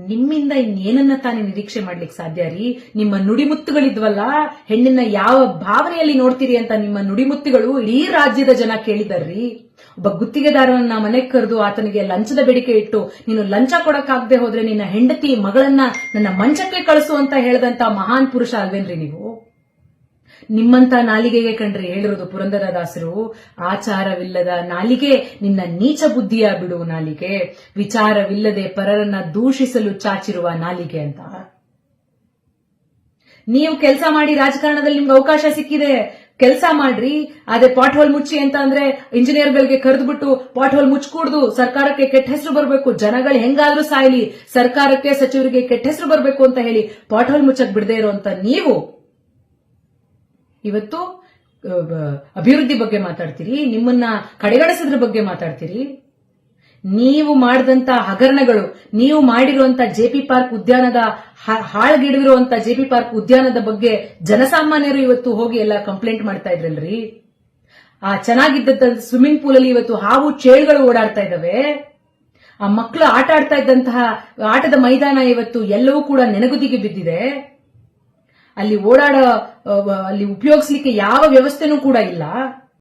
ನಿಮ್ಮಿಂದ ಇನ್ನೇನನ್ನ ತಾನೇ ನಿರೀಕ್ಷೆ ಮಾಡ್ಲಿಕ್ಕೆ ಸಾಧ್ಯ ರೀ? ನಿಮ್ಮ ನುಡಿಮುತ್ತುಗಳಿದ್ವಲ್ಲ, ಹೆಣ್ಣಿನ ಯಾವ ಭಾವನೆಯಲ್ಲಿ ನೋಡ್ತೀರಿ ಅಂತ ನಿಮ್ಮ ನುಡಿಮುತ್ತುಗಳು ಇಡೀ ರಾಜ್ಯದ ಜನ ಕೇಳಿದಾರ್ರಿ. ಒಬ್ಬ ಗುತ್ತಿಗೆದಾರನನ್ನ ಮನೆಗೆ ಕರೆದು ಆತನಿಗೆ ಲಂಚದ ಬೇಡಿಕೆ ಇಟ್ಟು, ನೀನು ಲಂಚ ಕೊಡಕ್ಕಾಗದೆ ಹೋದ್ರೆ ನಿನ್ನ ಹೆಂಡತಿ ಮಗಳನ್ನ ನನ್ನ ಮಂಚಕ್ಕೆ ಕಳಿಸು ಅಂತ ಹೇಳಿದಂತ ಮಹಾನ್ ಪುರುಷ ಅಲ್ವೇನ್ರಿ ನೀವು? ನಿಮ್ಮಂತ ನಾಲಿಗೆಗೆ ಕಂಡ್ರಿ ಹೇಳಿರೋದು ಪುರಂದರದಾಸರು, ಆಚಾರವಿಲ್ಲದ ನಾಲಿಗೆ ನಿನ್ನ ನೀಚ ಬುದ್ಧಿಯ ಬಿಡು ನಾಲಿಗೆ, ವಿಚಾರವಿಲ್ಲದೆ ಪರರನ್ನ ದೂಷಿಸಲು ಚಾಚಿರುವ ನಾಲಿಗೆ ಅಂತ. ನೀವು ಕೆಲಸ ಮಾಡಿ, ರಾಜಕಾರಣದಲ್ಲಿ ನಿಮ್ಗೆ ಅವಕಾಶ ಸಿಕ್ಕಿದೆ, ಕೆಲಸ ಮಾಡ್ರಿ. ಅದೇ ಪಾಟ್ ಹೋಲ್ ಮುಚ್ಚಿ ಅಂತ ಅಂದ್ರೆ ಇಂಜಿನಿಯರ್ಗಳಿಗೆ ಕರೆದ್ಬಿಟ್ಟು ಪಾಟ್ ಹೋಲ್ ಮುಚ್ಕೂಡ್ದು, ಸರ್ಕಾರಕ್ಕೆ ಕೆಟ್ಟ ಹೆಸರು ಬರಬೇಕು, ಜನಗಳು ಹೆಂಗಾದ್ರೂ ಸಾಯ್ಲಿ, ಸರ್ಕಾರಕ್ಕೆ ಸಚಿವರಿಗೆ ಕೆಟ್ಟ ಹೆಸರು ಬರಬೇಕು ಅಂತ ಹೇಳಿ ಪಾಟ್ ಹೋಲ್ ಮುಚ್ಚಕ್ ಬಿಡದೆ ಇರುವಂತ ನೀವು ಇವತ್ತು ಅಭಿವೃದ್ಧಿ ಬಗ್ಗೆ ಮಾತಾಡ್ತೀರಿ, ನಿಮ್ಮನ್ನ ಕಡೆಗಣಿಸೋದ್ರ ಬಗ್ಗೆ ಮಾತಾಡ್ತೀರಿ. ನೀವು ಮಾಡಿದಂತ ಹಗರಣಗಳು, ನೀವು ಮಾಡಿರುವಂತ ಜೆಪಿ ಪಾರ್ಕ್ ಉದ್ಯಾನದ ಹಾಳ್ಗಿಡಿದಿರುವಂತ ಜೆಪಿ ಪಾರ್ಕ್ ಉದ್ಯಾನದ ಬಗ್ಗೆ ಜನಸಾಮಾನ್ಯರು ಇವತ್ತು ಹೋಗಿ ಎಲ್ಲ ಕಂಪ್ಲೇಂಟ್ ಮಾಡ್ತಾ ಇದ್ರಲ್ರಿ. ಆ ಚೆನ್ನಾಗಿದ್ದಂತ ಸ್ವಿಮ್ಮಿಂಗ್ ಪೂಲ್ ಅಲ್ಲಿ ಇವತ್ತು ಹಾವು ಚೇಳುಗಳು ಓಡಾಡ್ತಾ ಇದಾವೆ. ಆ ಮಕ್ಕಳು ಆಟ ಆಡ್ತಾ ಇದ್ದಂತಹ ಆಟದ ಮೈದಾನ ಇವತ್ತು ಎಲ್ಲವೂ ಕೂಡ ನೆನಗುದಿಗೆ ಬಿದ್ದಿದೆ. ಅಲ್ಲಿ ಉಪಯೋಗಿಸ್ಲಿಕ್ಕೆ ಯಾವ ವ್ಯವಸ್ಥೆನೂ ಕೂಡ ಇಲ್ಲ.